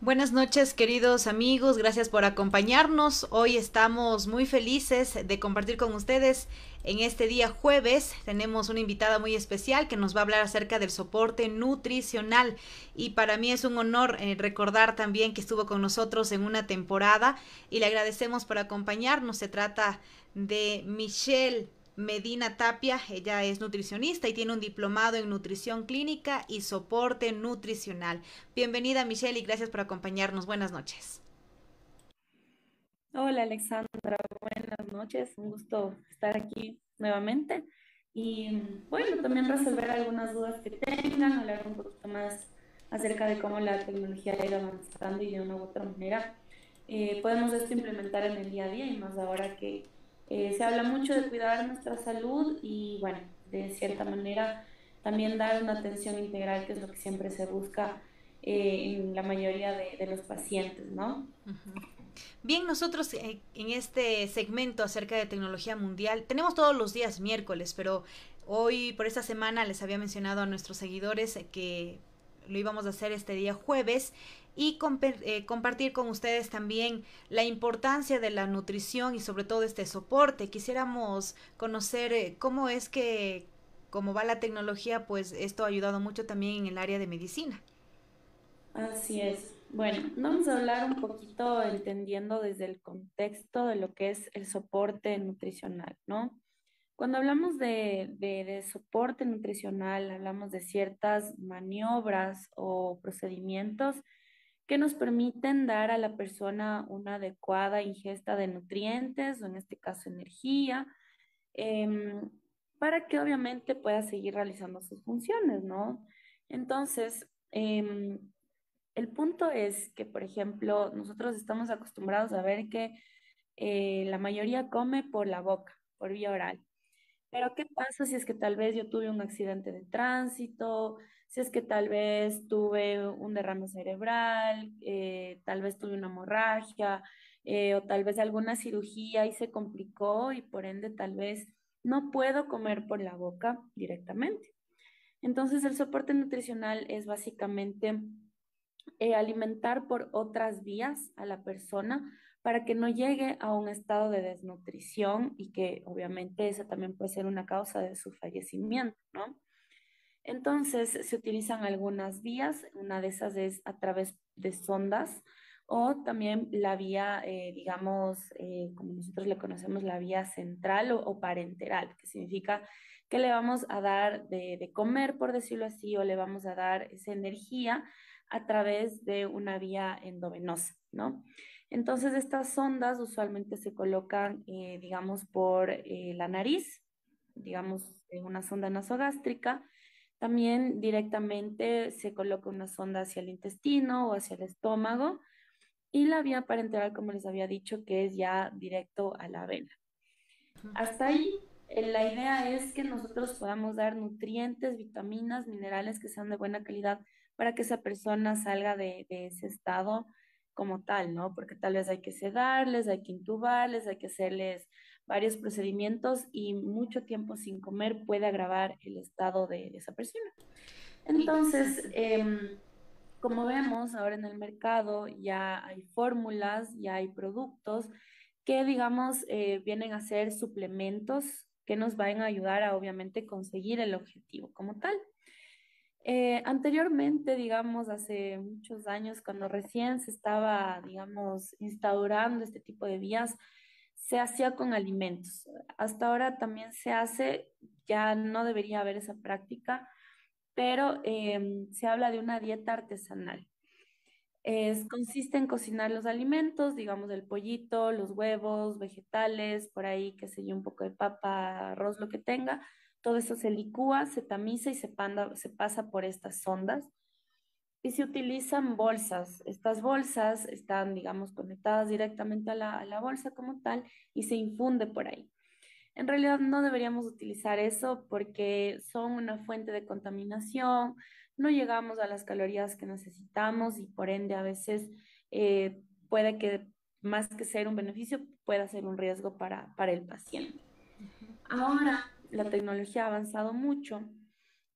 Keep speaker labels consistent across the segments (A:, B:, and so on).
A: Buenas noches, queridos amigos, gracias por acompañarnos. Hoy estamos muy felices de compartir con ustedes en este día jueves. Tenemos una invitada muy especial que nos va a hablar acerca del soporte nutricional y para mí es un honor recordar también que estuvo con nosotros en una temporada y le agradecemos por acompañarnos. Se trata de Michelle Medina Tapia. Ella es nutricionista y tiene un diplomado en nutrición clínica y soporte nutricional. Bienvenida, Michelle, y gracias por acompañarnos. Buenas noches.
B: Hola Alexandra, buenas noches, un gusto estar aquí nuevamente y bueno, también resolver algunas dudas que tengan, hablar un poquito más acerca de cómo la tecnología ha ido avanzando y de una u otra manera podemos esto implementar en el día a día y más ahora que se habla mucho de cuidar nuestra salud y bueno, de cierta manera también dar una atención integral, que es lo que siempre se busca en la mayoría de los pacientes, ¿no?
A: Bien, nosotros en este segmento acerca de tecnología mundial tenemos todos los días miércoles, pero hoy por esta semana les había mencionado a nuestros seguidores que lo íbamos a hacer este día jueves y compartir con ustedes también la importancia de la nutrición y sobre todo este soporte. Quisiéramos conocer cómo es que, cómo va la tecnología, pues esto ha ayudado mucho también en el área de medicina.
B: Así es. Bueno, vamos a hablar un poquito entendiendo desde el contexto de lo que es el soporte nutricional, ¿no? Cuando hablamos de soporte nutricional, hablamos de ciertas maniobras o procedimientos que nos permiten dar a la persona una adecuada ingesta de nutrientes, o en este caso energía, em, para que obviamente pueda seguir realizando sus funciones, ¿no? Entonces, el punto es que, por ejemplo, nosotros estamos acostumbrados a ver que la mayoría come por la boca, por vía oral. Pero ¿qué pasa si es que tal vez yo tuve un accidente de tránsito, si es que tal vez tuve un derrame cerebral, tal vez tuve una hemorragia, o tal vez alguna cirugía y se complicó y por ende tal vez no puedo comer por la boca directamente? Entonces el soporte nutricional es básicamente alimentar por otras vías a la persona para que no llegue a un estado de desnutrición y que obviamente esa también puede ser una causa de su fallecimiento, ¿no? Entonces se utilizan algunas vías, una de esas es a través de sondas o también la vía, digamos, como nosotros le conocemos, la vía central o parenteral, que significa que le vamos a dar de comer, por decirlo así, o le vamos a dar esa energía a través de una vía endovenosa, ¿no? Entonces estas sondas usualmente se colocan, digamos, por la nariz, digamos, en una sonda nasogástrica. También directamente se coloca una sonda hacia el intestino o hacia el estómago y la vía parenteral, como les había dicho, que es ya directo a la vena. Hasta ahí, la idea es que nosotros podamos dar nutrientes, vitaminas, minerales que sean de buena calidad para que esa persona salga de ese estado como tal, ¿no? Porque tal vez hay que sedarles, hay que intubarles, hay que hacerles varios procedimientos y mucho tiempo sin comer puede agravar el estado de esa persona. Entonces, como vemos ahora en el mercado, ya hay fórmulas, ya hay productos que, digamos, vienen a ser suplementos que nos van a ayudar a, obviamente, conseguir el objetivo como tal. Anteriormente, digamos, hace muchos años, cuando recién se estaba, digamos, instaurando este tipo de vías, se hacía con alimentos. Hasta ahora también se hace, ya no debería haber esa práctica, pero se habla de una dieta artesanal. Consiste en cocinar los alimentos, digamos el pollito, los huevos, vegetales, por ahí, qué sé yo, un poco de papa, arroz, lo que tenga. Todo eso se licúa, se tamiza y se pasa por estas sondas. Y se utilizan bolsas. Estas bolsas están, digamos, conectadas directamente a la bolsa como tal y se infunde por ahí. En realidad no deberíamos utilizar eso porque son una fuente de contaminación, no llegamos a las calorías que necesitamos y por ende a veces puede que más que ser un beneficio, pueda ser un riesgo para el paciente. Ahora la tecnología ha avanzado mucho,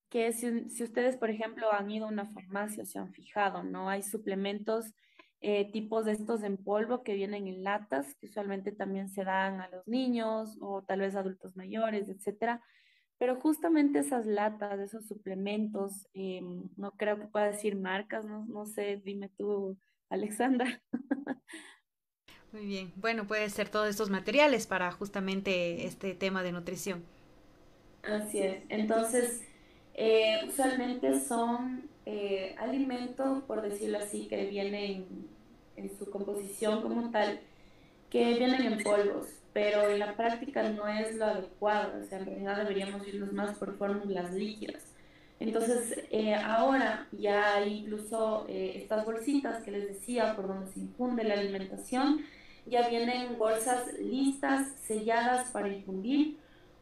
B: que si ustedes, por ejemplo, han ido a una farmacia o se han fijado, ¿no? Hay suplementos tipos de estos en polvo que vienen en latas, que usualmente también se dan a los niños o tal vez adultos mayores, etcétera. Pero justamente esas latas, esos suplementos, no creo que pueda decir marcas, no sé, dime tú, Alexandra.
A: Muy bien. Bueno, puede ser todos estos materiales para justamente este tema de nutrición.
B: Así es. Entonces, usualmente son alimentos, por decirlo así, que vienen en su composición como tal, que vienen en polvos, pero en la práctica no es lo adecuado. O sea, en realidad deberíamos irnos más por fórmulas líquidas. Entonces, ahora ya hay incluso estas bolsitas que les decía, por donde se infunde la alimentación, ya vienen bolsas listas, selladas para infundir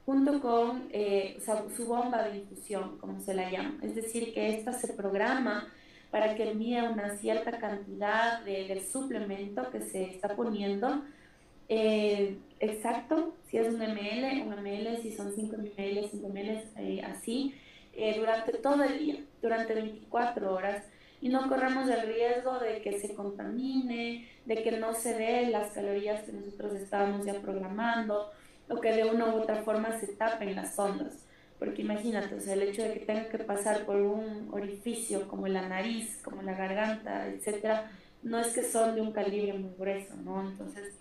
B: junto con o sea, su bomba de infusión, como se la llama. Es decir, que esta se programa para que envíe una cierta cantidad del suplemento que se está poniendo. Exacto, si es un ml, si son 5 ml, 5 ml, así, durante todo el día, durante 24 horas, y no corramos el riesgo de que se contamine, de que no se dé las calorías que nosotros estábamos ya programando, o que de una u otra forma se tapen las ondas. Porque imagínate, o sea, el hecho de que tenga que pasar por un orificio como la nariz, como la garganta, etcétera, no es que son de un calibre muy grueso, ¿no? Entonces,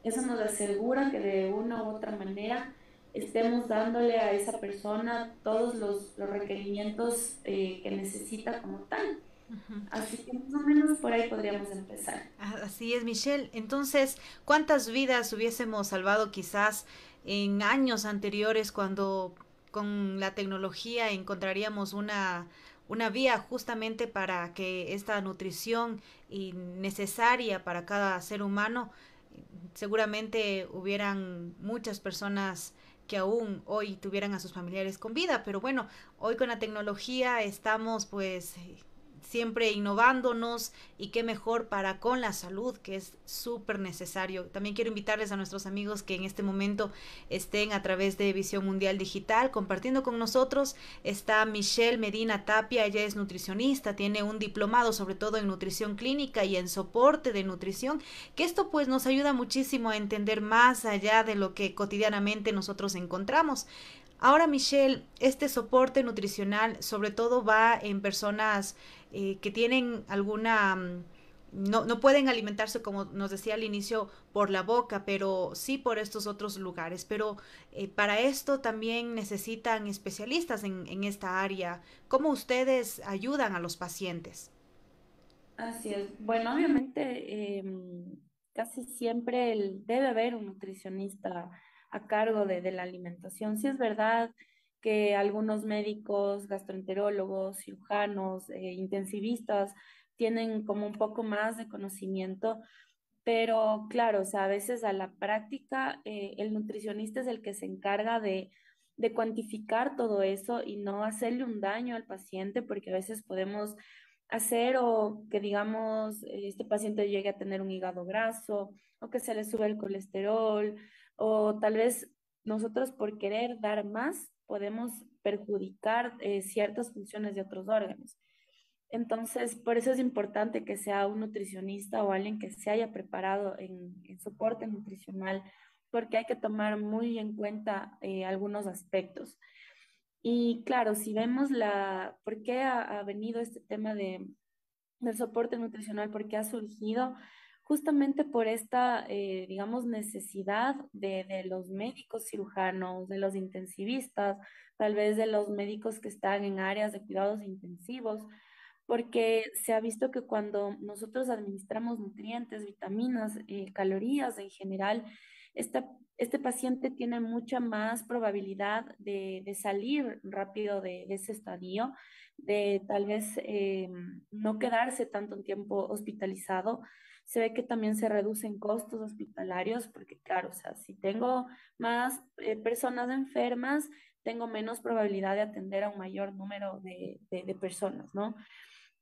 B: eso nos asegura que de una u otra manera estemos dándole a esa persona todos los requerimientos que necesita como tal.
A: Ujú.
B: Así que más o menos por ahí podríamos empezar.
A: Así es, Michelle. Entonces, ¿cuántas vidas hubiésemos salvado quizás en años anteriores cuando con la tecnología encontraríamos una vía justamente para que esta nutrición necesaria para cada ser humano, seguramente hubieran muchas personas que aún hoy tuvieran a sus familiares con vida, pero bueno, hoy con la tecnología estamos pues siempre innovándonos y qué mejor para con la salud, que es súper necesario. También quiero invitarles a nuestros amigos que en este momento estén a través de Visión Mundial Digital compartiendo con nosotros. Está Michelle Medina Tapia, ella es nutricionista, tiene un diplomado sobre todo en nutrición clínica y en soporte de nutrición, que esto pues nos ayuda muchísimo a entender más allá de lo que cotidianamente nosotros encontramos. Ahora, Michelle, este soporte nutricional sobre todo va en personas que tienen alguna... no pueden alimentarse, como nos decía al inicio, por la boca, pero sí por estos otros lugares. Pero para esto también necesitan especialistas en esta área. ¿Cómo ustedes ayudan a los pacientes?
B: Así es. Bueno, obviamente casi siempre debe haber un nutricionista a cargo de la alimentación. Sí es verdad que algunos médicos, gastroenterólogos, cirujanos, intensivistas tienen como un poco más de conocimiento, pero claro, o sea, a veces a la práctica el nutricionista es el que se encarga de cuantificar todo eso y no hacerle un daño al paciente, porque a veces podemos hacer o que digamos este paciente llegue a tener un hígado graso o que se le sube el colesterol o tal vez nosotros por querer dar más podemos perjudicar ciertas funciones de otros órganos. Entonces, por eso es importante que sea un nutricionista o alguien que se haya preparado en soporte nutricional, porque hay que tomar muy en cuenta algunos aspectos. Y claro, si vemos por qué ha venido este tema del soporte nutricional, por qué ha surgido, justamente por esta, digamos, necesidad de los médicos cirujanos, de los intensivistas, tal vez de los médicos que están en áreas de cuidados intensivos, porque se ha visto que cuando nosotros administramos nutrientes, vitaminas, calorías en general, este paciente tiene mucha más probabilidad de salir rápido de ese estadio, de tal vez no quedarse tanto tiempo hospitalizado. Se ve que también se reducen costos hospitalarios, porque claro, o sea, si tengo más personas enfermas, tengo menos probabilidad de atender a un mayor número de personas, ¿no?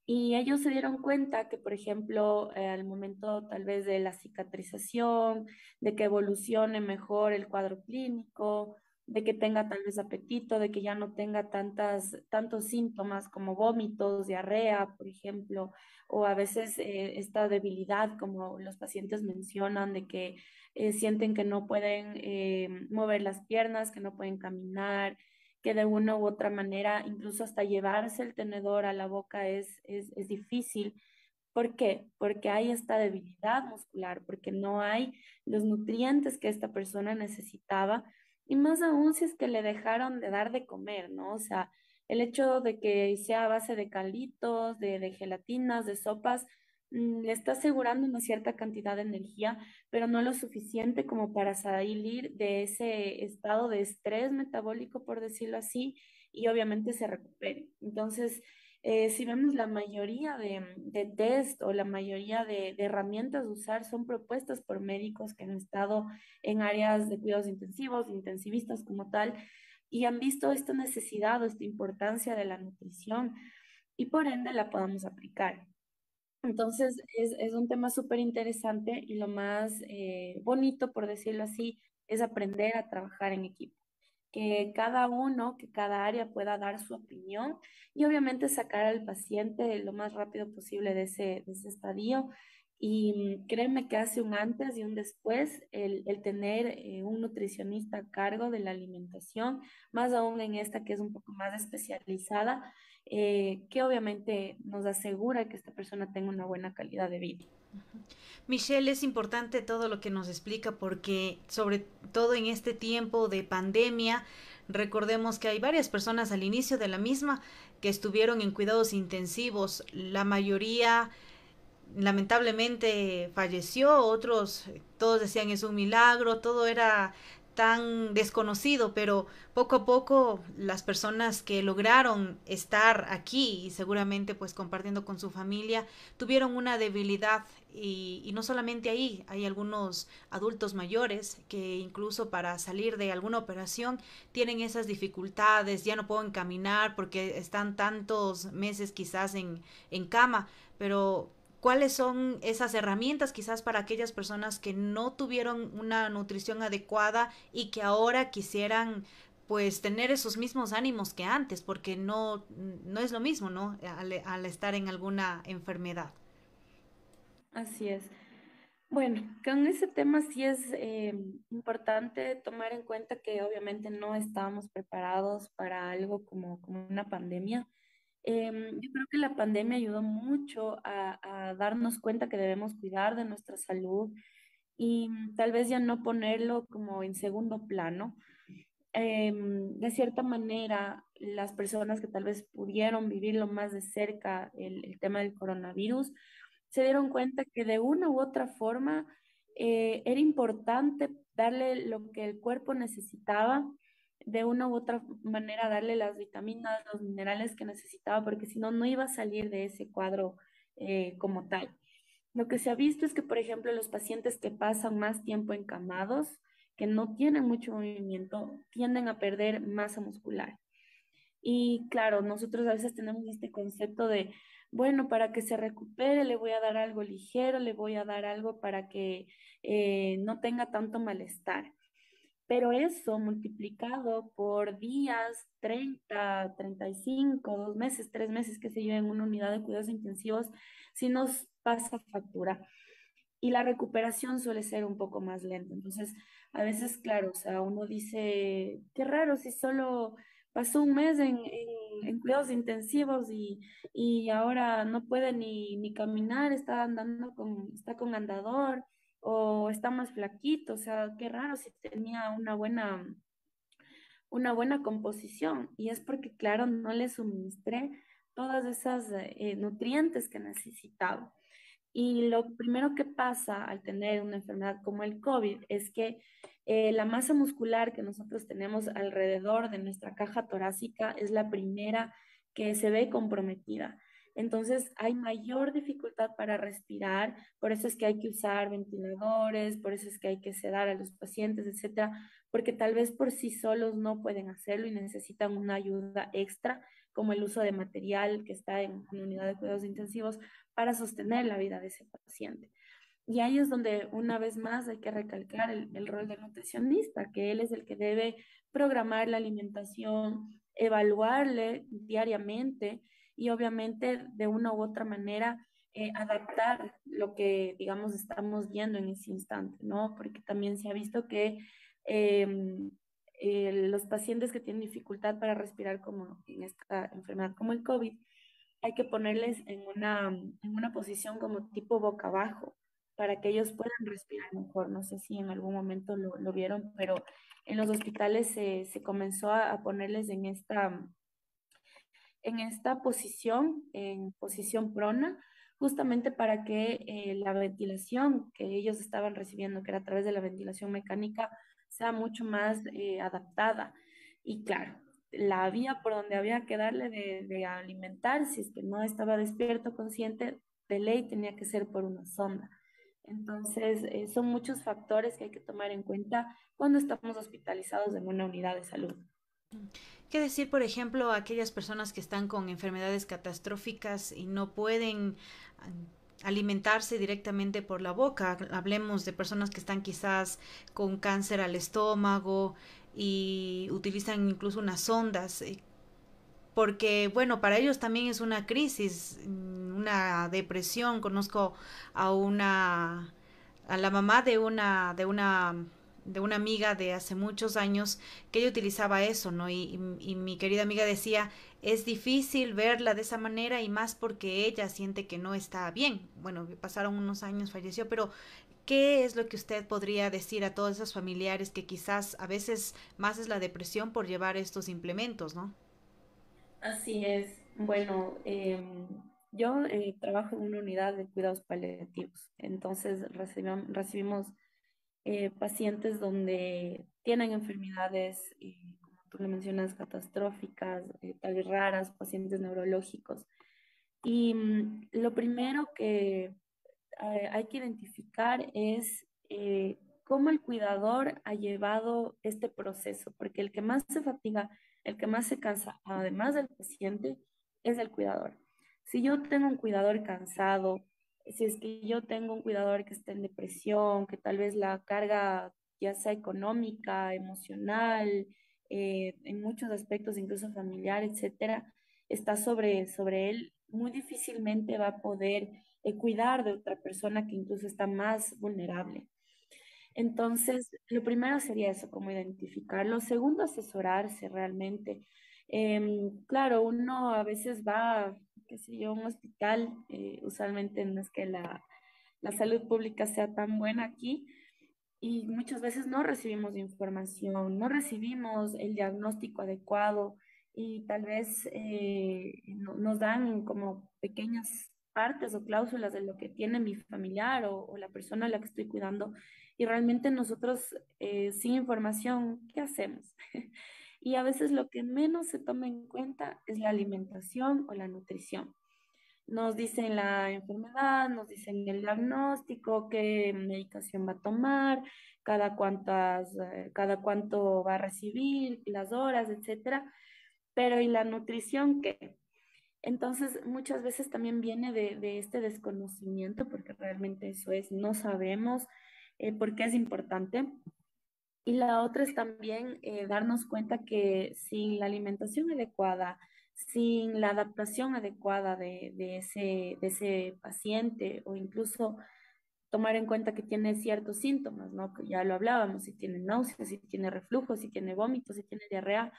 B: Y ellos se dieron cuenta que, por ejemplo, al momento tal vez de la cicatrización, de que evolucione mejor el cuadro clínico, de que tenga tal vez apetito, de que ya no tenga tantos síntomas como vómitos, diarrea, por ejemplo, o a veces esta debilidad, como los pacientes mencionan, de que sienten que no pueden mover las piernas, que no pueden caminar, que de una u otra manera, incluso hasta llevarse el tenedor a la boca es difícil. ¿Por qué? Porque hay esta debilidad muscular, porque no hay los nutrientes que esta persona necesitaba, y más aún si es que le dejaron de dar de comer, ¿no? O sea, el hecho de que sea a base de calditos, de gelatinas, de sopas, le está asegurando una cierta cantidad de energía, pero no lo suficiente como para salir de ese estado de estrés metabólico, por decirlo así, y obviamente se recupere. Entonces, si vemos la mayoría de test o la mayoría de herramientas a usar son propuestas por médicos que han estado en áreas de cuidados intensivos, intensivistas como tal, y han visto esta necesidad o esta importancia de la nutrición y por ende la podamos aplicar. Entonces, es un tema súper interesante y lo más bonito, por decirlo así, es aprender a trabajar en equipo. Que cada uno, que cada área pueda dar su opinión y obviamente sacar al paciente lo más rápido posible de ese estadio. Y créeme que hace un antes y un después el tener un nutricionista a cargo de la alimentación, más aún en esta que es un poco más especializada, que obviamente nos asegura que esta persona tenga una buena calidad de vida.
A: Michelle, es importante todo lo que nos explica porque sobre todo en este tiempo de pandemia, recordemos que hay varias personas al inicio de la misma que estuvieron en cuidados intensivos. La mayoría lamentablemente falleció, otros todos decían es un milagro, todo era tan desconocido, pero poco a poco las personas que lograron estar aquí y seguramente pues compartiendo con su familia tuvieron una debilidad y no solamente ahí, hay algunos adultos mayores que incluso para salir de alguna operación tienen esas dificultades, ya no pueden caminar porque están tantos meses quizás en cama, pero ¿cuáles son esas herramientas quizás para aquellas personas que no tuvieron una nutrición adecuada y que ahora quisieran pues tener esos mismos ánimos que antes, porque no es lo mismo, ¿no? Al estar en alguna enfermedad.
B: Así es. Bueno, con ese tema sí es importante tomar en cuenta que obviamente no estábamos preparados para algo como una pandemia. Yo creo que la pandemia ayudó mucho a darnos cuenta que debemos cuidar de nuestra salud y tal vez ya no ponerlo como en segundo plano. De cierta manera, las personas que tal vez pudieron vivirlo más de cerca, el tema del coronavirus, se dieron cuenta que de una u otra forma era importante darle lo que el cuerpo necesitaba, de una u otra manera darle las vitaminas, los minerales que necesitaba, porque si no, no iba a salir de ese cuadro como tal. Lo que se ha visto es que, por ejemplo, los pacientes que pasan más tiempo encamados, que no tienen mucho movimiento, tienden a perder masa muscular. Y claro, nosotros a veces tenemos este concepto de, bueno, para que se recupere le voy a dar algo ligero, le voy a dar algo para que no tenga tanto malestar. Pero eso multiplicado por días, 35, 2 meses, 3 meses, que se yo, en una unidad de cuidados intensivos, sí nos pasa factura y la recuperación suele ser un poco más lenta. Entonces, a veces, claro, o sea, uno dice, qué raro si solo pasó un mes en cuidados intensivos y ahora no puede ni caminar, está con andador o está más flaquito, o sea, qué raro si tenía una buena composición. Y es porque, claro, no le suministré todas esas nutrientes que necesitaba. Y lo primero que pasa al tener una enfermedad como el COVID es que la masa muscular que nosotros tenemos alrededor de nuestra caja torácica es la primera que se ve comprometida. Entonces hay mayor dificultad para respirar, por eso es que hay que usar ventiladores, por eso es que hay que sedar a los pacientes, etcétera, porque tal vez por sí solos no pueden hacerlo y necesitan una ayuda extra, como el uso de material que está en unidad de cuidados intensivos para sostener la vida de ese paciente. Y ahí es donde una vez más hay que recalcar el rol del nutricionista, que él es el que debe programar la alimentación, evaluarle diariamente y obviamente de una u otra manera adaptar lo que, digamos, estamos viendo en ese instante, ¿no? Porque también se ha visto que los pacientes que tienen dificultad para respirar, como en esta enfermedad como el COVID, hay que ponerles en una posición como tipo boca abajo para que ellos puedan respirar mejor. No sé si en algún momento lo vieron, pero en los hospitales se comenzó a ponerles en esta posición, en posición prona, justamente para que la ventilación que ellos estaban recibiendo, que era a través de la ventilación mecánica, sea mucho más adaptada. Y claro, la vía por donde había que darle de alimentar, si es que no estaba despierto, consciente, de ley tenía que ser por una sonda. Entonces, son muchos factores que hay que tomar en cuenta cuando estamos hospitalizados en una unidad de salud.
A: ¿Qué decir, por ejemplo, a aquellas personas que están con enfermedades catastróficas y no pueden alimentarse directamente por la boca? Hablemos de personas que están quizás con cáncer al estómago y utilizan incluso unas sondas, porque bueno, para ellos también es una crisis, una depresión. Conozco a una a la mamá de una amiga de hace muchos años, que ella utilizaba eso, ¿no? Y mi querida amiga decía, es difícil verla de esa manera y más porque ella siente que no está bien. Bueno, pasaron unos años, falleció, pero ¿qué es lo que usted podría decir a todos esos familiares que quizás a veces más es la depresión por llevar estos implementos, ¿no?
B: Así es. Bueno, yo trabajo en una unidad de cuidados paliativos, entonces recibimos pacientes donde tienen enfermedades, como tú le mencionas, catastróficas, tal vez raras, pacientes neurológicos. Y lo primero que hay que identificar es cómo el cuidador ha llevado este proceso, porque el que más se fatiga, el que más se cansa, además del paciente, es el cuidador. Si yo tengo un cuidador cansado, si es que yo tengo un cuidador que está en depresión, que tal vez la carga ya sea económica, emocional, en muchos aspectos, incluso familiar, etcétera, está sobre él, muy difícilmente va a poder cuidar de otra persona que incluso está más vulnerable. Entonces, lo primero sería eso, como identificarlo. Segundo, asesorarse realmente. Claro, uno a veces va, qué sé yo, a un hospital, usualmente no es que la salud pública sea tan buena aquí, y muchas veces no recibimos información, no recibimos el diagnóstico adecuado y tal vez nos dan como pequeñas partes o cláusulas de lo que tiene mi familiar o la persona a la que estoy cuidando y realmente nosotros sin información, ¿qué hacemos? Y a veces lo que menos se toma en cuenta es la alimentación o la nutrición. Nos dicen la enfermedad, nos dicen el diagnóstico, qué medicación va a tomar, cada cuánto va a recibir, las horas, etcétera. Pero ¿y la nutrición qué? Entonces, muchas veces también viene de este desconocimiento, porque realmente eso es, no sabemos por qué es importante. Y la otra es también darnos cuenta que sin la alimentación adecuada, sin la adaptación adecuada de ese paciente o incluso tomar en cuenta que tiene ciertos síntomas, ¿no? Que ya lo hablábamos, si tiene náuseas, si tiene reflujo, si tiene vómitos, si tiene diarrea,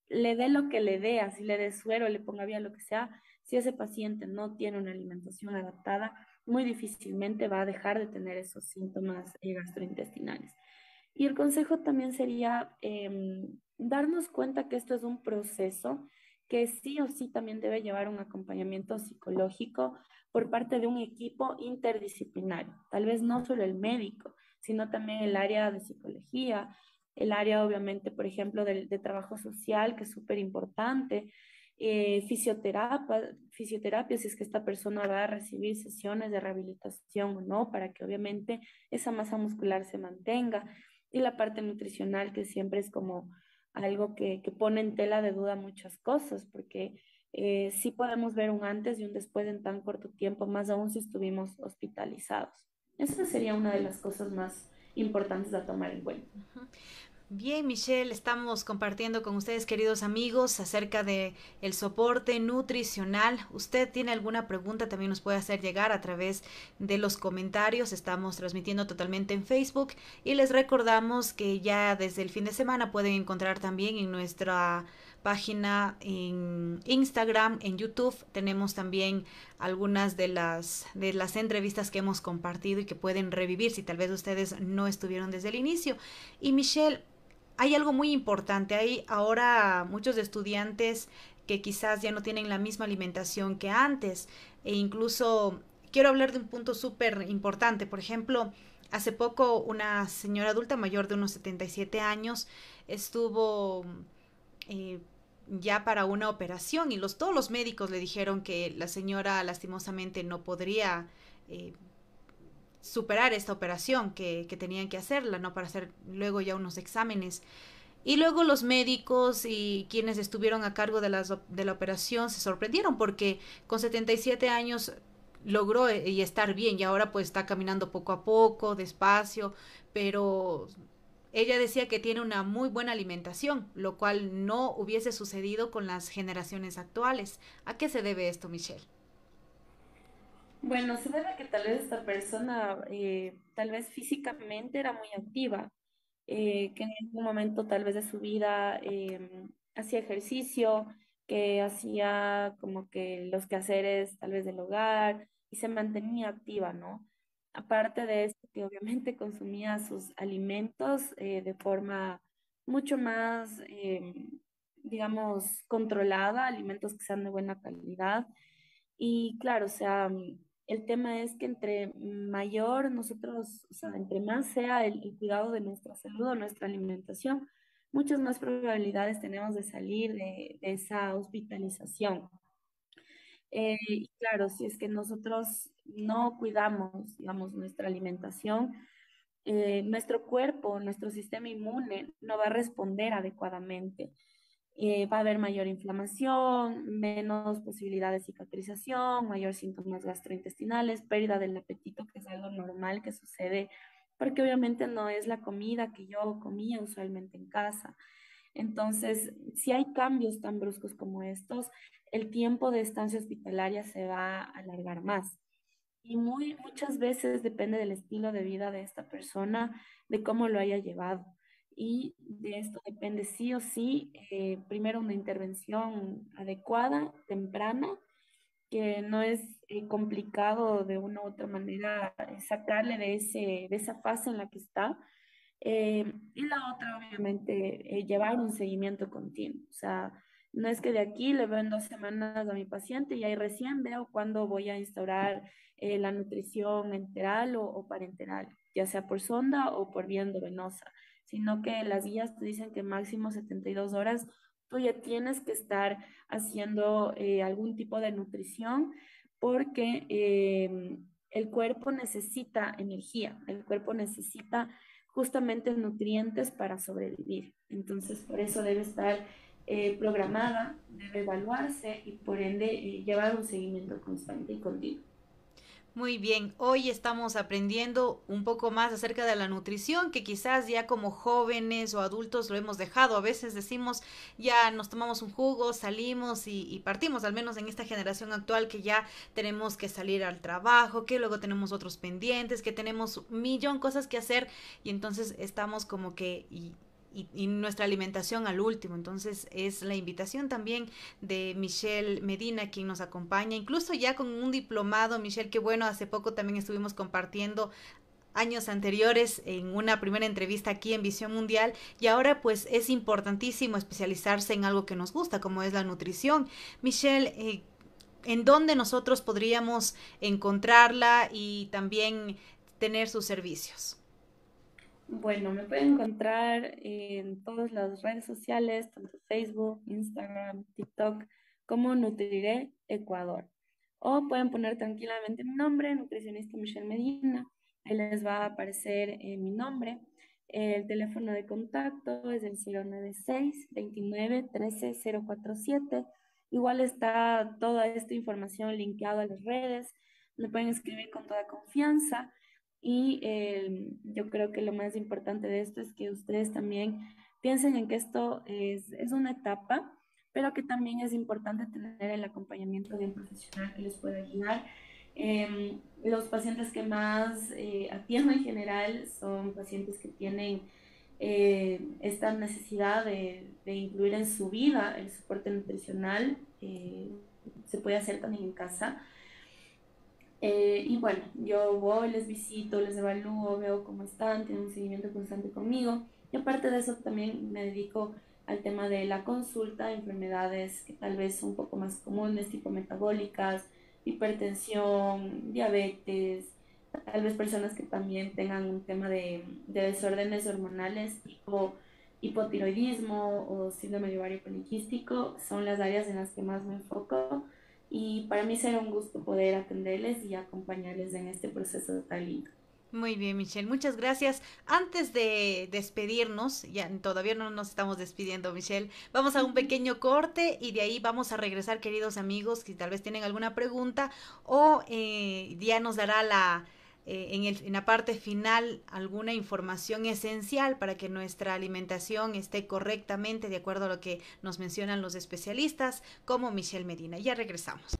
B: le dé lo que le dé, así le dé suero, le ponga bien lo que sea, si ese paciente no tiene una alimentación adaptada, muy difícilmente va a dejar de tener esos síntomas gastrointestinales. Y el consejo también sería darnos cuenta que esto es un proceso que sí o sí también debe llevar un acompañamiento psicológico por parte de un equipo interdisciplinario. Tal vez no solo el médico, sino también el área de psicología, el área obviamente, por ejemplo, de trabajo social, que es súper importante, fisioterapia, si es que esta persona va a recibir sesiones de rehabilitación o no, para que obviamente esa masa muscular se mantenga y la parte nutricional, que siempre es como algo que pone en tela de duda muchas cosas, porque sí podemos ver un antes y un después en tan corto tiempo, más aún si estuvimos hospitalizados. Esa sería una de las cosas más importantes a tomar en cuenta.
A: Bien, Michelle, estamos compartiendo con ustedes, queridos amigos, acerca de el soporte nutricional. ¿Usted tiene alguna pregunta? También nos puede hacer llegar a través de los comentarios. Estamos transmitiendo totalmente en Facebook y les recordamos que ya desde el fin de semana pueden encontrar también en nuestra página en Instagram, en YouTube. Tenemos también algunas de las entrevistas que hemos compartido y que pueden revivir si tal vez ustedes no estuvieron desde el inicio. Y Michelle, hay algo muy importante. Hay ahora muchos estudiantes que quizás ya no tienen la misma alimentación que antes. E incluso quiero hablar de un punto súper importante. Por ejemplo, hace poco una señora adulta mayor de unos 77 años estuvo eh, ya para una operación y todos los médicos le dijeron que la señora lastimosamente no podría superar esta operación, que tenían que hacerla, ¿no? Para hacer luego ya unos exámenes. Y luego los médicos y quienes estuvieron a cargo de la operación se sorprendieron porque con 77 años logró y estar bien y ahora pues está caminando poco a poco, despacio, pero ella decía que tiene una muy buena alimentación, lo cual no hubiese sucedido con las generaciones actuales. ¿A qué se debe esto, Michelle?
B: Bueno, se debe a que tal vez esta persona, tal vez físicamente era muy activa, que en algún momento tal vez de su vida hacía ejercicio, que hacía como que los quehaceres tal vez del hogar y se mantenía activa, ¿no? Aparte de esto, que obviamente consumía sus alimentos de forma mucho más, digamos, controlada, alimentos que sean de buena calidad. Y claro, o sea, el tema es que entre mayor nosotros, o sea, entre más sea el cuidado de nuestra salud o nuestra alimentación, muchas más probabilidades tenemos de salir de esa hospitalización. Y claro, si es que nosotros no cuidamos, digamos, nuestra alimentación, nuestro cuerpo, nuestro sistema inmune no va a responder adecuadamente. Va a haber mayor inflamación, menos posibilidad de cicatrización, mayor síntomas gastrointestinales, pérdida del apetito, que es algo normal que sucede, porque obviamente no es la comida que yo comía usualmente en casa. Entonces, si hay cambios tan bruscos como estos, el tiempo de estancia hospitalaria se va a alargar más. Y muchas veces depende del estilo de vida de esta persona, de cómo lo haya llevado. Y de esto depende sí o sí, primero una intervención adecuada, temprana, que no es complicado de una u otra manera sacarle de esa fase en la que está. Y la otra, obviamente, llevar un seguimiento continuo. O sea, no es que de aquí le veo en 2 semanas a mi paciente y ahí recién veo cuándo voy a instaurar la nutrición enteral o parenteral, ya sea por sonda o por vía endovenosa, sino que las guías te dicen que máximo 72 horas tú ya tienes que estar haciendo algún tipo de nutrición porque el cuerpo necesita energía, el cuerpo necesita justamente nutrientes para sobrevivir. Entonces, por eso debe estar programada, debe evaluarse y por ende llevar un seguimiento constante y continuo.
A: Muy bien, hoy estamos aprendiendo un poco más acerca de la nutrición, que quizás ya como jóvenes o adultos lo hemos dejado. A veces decimos, ya nos tomamos un jugo, salimos y partimos, al menos en esta generación actual que ya tenemos que salir al trabajo, que luego tenemos otros pendientes, que tenemos un millón cosas que hacer y entonces estamos como que y nuestra alimentación al último. Entonces es la invitación también de Michelle Medina, quien nos acompaña, incluso ya con un diplomado. Michelle, qué bueno, hace poco también estuvimos compartiendo años anteriores en una primera entrevista aquí en Visión Mundial y ahora pues es importantísimo especializarse en algo que nos gusta, como es la nutrición. Michelle, ¿en dónde nosotros podríamos encontrarla y también tener sus servicios?
B: Bueno, me pueden encontrar en todas las redes sociales, tanto Facebook, Instagram, TikTok, como Nutriré Ecuador. O pueden poner tranquilamente mi nombre, nutricionista Michelle Medina. Ahí les va a aparecer mi nombre. El teléfono de contacto es el 096 29 13 047. Igual está toda esta información linkeada a las redes. Me pueden escribir con toda confianza. Y yo creo que lo más importante de esto es que ustedes también piensen en que esto es una etapa, pero que también es importante tener el acompañamiento de un profesional que les pueda ayudar. Los pacientes que más atiendo en general son pacientes que tienen esta necesidad de incluir en su vida el soporte nutricional. Se puede hacer también en casa. Y bueno, yo voy, les visito, les evalúo, veo cómo están, tienen un seguimiento constante conmigo. Y aparte de eso, también me dedico al tema de la consulta, enfermedades que tal vez son un poco más comunes, tipo metabólicas, hipertensión, diabetes, tal vez personas que también tengan un tema de desórdenes hormonales, tipo hipotiroidismo o síndrome de ovario poliquístico, son las áreas en las que más me enfoco y para mí será un gusto poder atenderles y acompañarles en este proceso tan lindo.
A: Muy bien, Michelle, muchas gracias. Antes de despedirnos, ya todavía no nos estamos despidiendo, Michelle, vamos a un pequeño corte y de ahí vamos a regresar, queridos amigos, que tal vez tienen alguna pregunta o ya nos dará en la parte final alguna información esencial para que nuestra alimentación esté correctamente de acuerdo a lo que nos mencionan los especialistas, como Michelle Medina. Ya regresamos.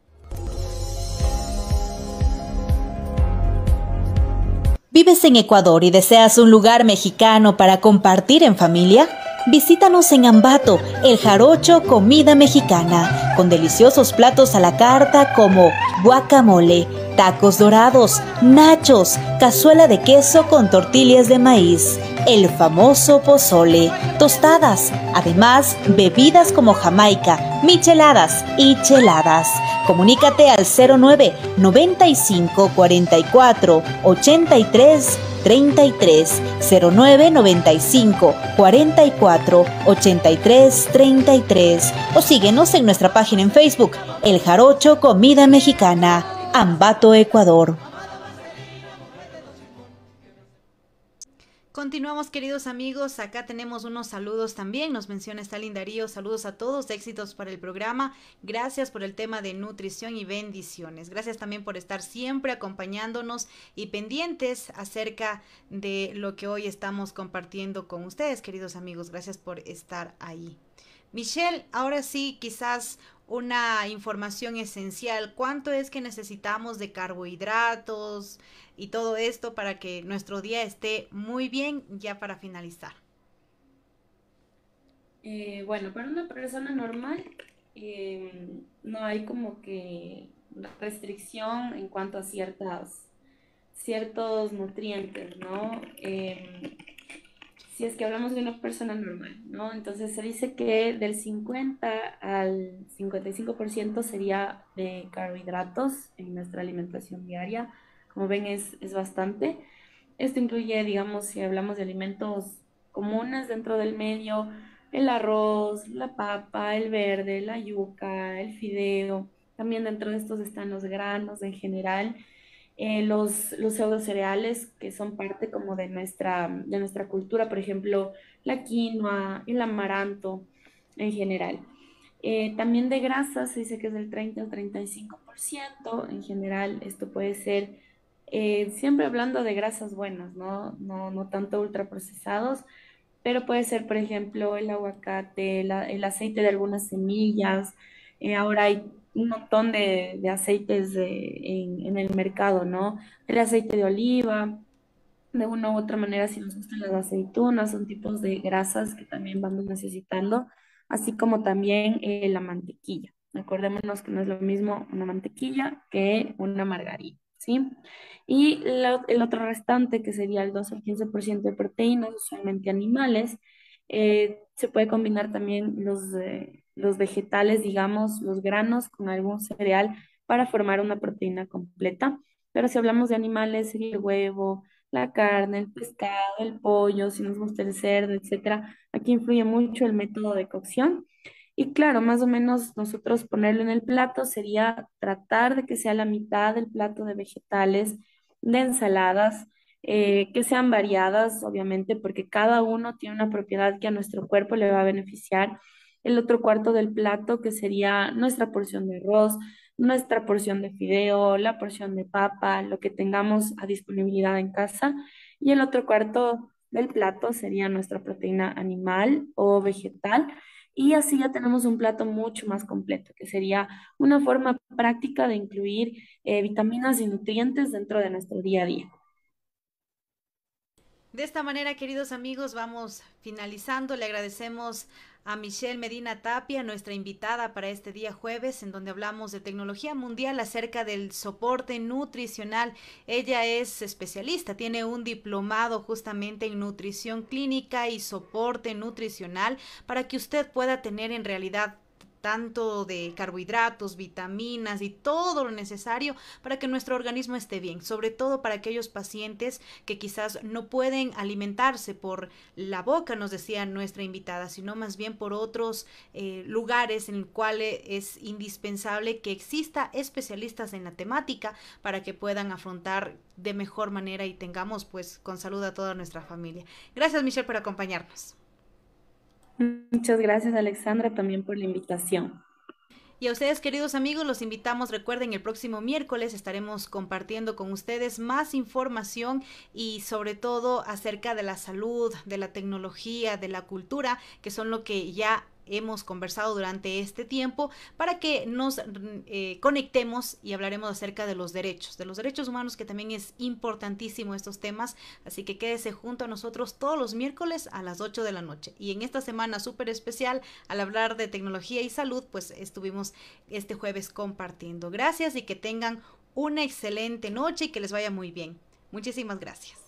C: ¿Vives en Ecuador y deseas un lugar mexicano para compartir en familia? Visítanos en Ambato, El Jarocho Comida Mexicana, con deliciosos platos a la carta como guacamole, tacos dorados, nachos, cazuela de queso con tortillas de maíz, el famoso pozole, tostadas, además bebidas como jamaica, micheladas y cheladas. Comunícate al 09 95 44 83 33 09 95 44 83 33 o síguenos en nuestra página en Facebook El Jarocho Comida Mexicana, Ambato, Ecuador.
A: Continuamos, queridos amigos, acá tenemos unos saludos también, nos menciona Stalin Darío, saludos a todos, éxitos para el programa, gracias por el tema de nutrición y bendiciones, gracias también por estar siempre acompañándonos y pendientes acerca de lo que hoy estamos compartiendo con ustedes, queridos amigos, gracias por estar ahí. Michelle, ahora sí, quizás una información esencial. ¿Cuánto es que necesitamos de carbohidratos y todo esto para que nuestro día esté muy bien ya para finalizar?
B: Bueno, para una persona normal no hay como que restricción en cuanto a ciertos nutrientes, ¿no? Si es que hablamos de una persona normal, ¿no? Entonces se dice que del 50 al 55% sería de carbohidratos en nuestra alimentación diaria. Como ven, es bastante. Esto incluye, digamos, si hablamos de alimentos comunes dentro del medio, el arroz, la papa, el verde, la yuca, el fideo. También dentro de estos están los granos en general, los pseudo cereales que son parte como de nuestra cultura, por ejemplo, la quinoa, el amaranto en general. También de grasas se dice que es del 30 al 35% en general. Esto puede ser, siempre hablando de grasas buenas, ¿no? No tanto ultraprocesados, pero puede ser, por ejemplo, el aguacate, el aceite de algunas semillas. Ahora hay un montón de aceites en el mercado, ¿no? El aceite de oliva, de una u otra manera, si nos gustan las aceitunas, son tipos de grasas que también vamos necesitando, así como también la mantequilla. Acordémonos que no es lo mismo una mantequilla que una margarina, ¿sí? Y el otro restante, que sería el 2 al 15% de proteínas, usualmente animales, se puede combinar también los vegetales, digamos, los granos con algún cereal para formar una proteína completa. Pero si hablamos de animales, sería el huevo, la carne, el pescado, el pollo, si nos gusta el cerdo, etcétera. Aquí influye mucho el método de cocción. Y claro, más o menos nosotros ponerlo en el plato sería tratar de que sea la mitad del plato de vegetales, de ensaladas, que sean variadas, obviamente, porque cada uno tiene una propiedad que a nuestro cuerpo le va a beneficiar. El otro cuarto del plato, que sería nuestra porción de arroz, nuestra porción de fideo, la porción de papa, lo que tengamos a disponibilidad en casa. Y el otro cuarto del plato sería nuestra proteína animal o vegetal. Y así ya tenemos un plato mucho más completo, que sería una forma práctica de incluir vitaminas y nutrientes dentro de nuestro día a día.
A: De esta manera, queridos amigos, vamos finalizando. Le agradecemos a Michelle Medina Tapia, nuestra invitada para este día jueves, en donde hablamos de tecnología mundial acerca del soporte nutricional. Ella es especialista, tiene un diplomado justamente en nutrición clínica y soporte nutricional para que usted pueda tener en realidad tanto de carbohidratos, vitaminas y todo lo necesario para que nuestro organismo esté bien, sobre todo para aquellos pacientes que quizás no pueden alimentarse por la boca, nos decía nuestra invitada, sino más bien por otros lugares en los cuales es indispensable que exista especialistas en la temática para que puedan afrontar de mejor manera y tengamos pues con salud a toda nuestra familia. Gracias, Michelle, por acompañarnos.
B: Muchas gracias, Alexandra, también por la invitación.
A: Y a ustedes, queridos amigos, los invitamos, recuerden, el próximo miércoles estaremos compartiendo con ustedes más información y sobre todo acerca de la salud, de la tecnología, de la cultura, que son lo que ya hemos conversado durante este tiempo, para que nos conectemos y hablaremos acerca de los derechos humanos, que también es importantísimo estos temas, así que quédese junto a nosotros todos los miércoles a las 8 de la noche. Y en esta semana súper especial, al hablar de tecnología y salud, pues estuvimos este jueves compartiendo. Gracias y que tengan una excelente noche y que les vaya muy bien. Muchísimas gracias.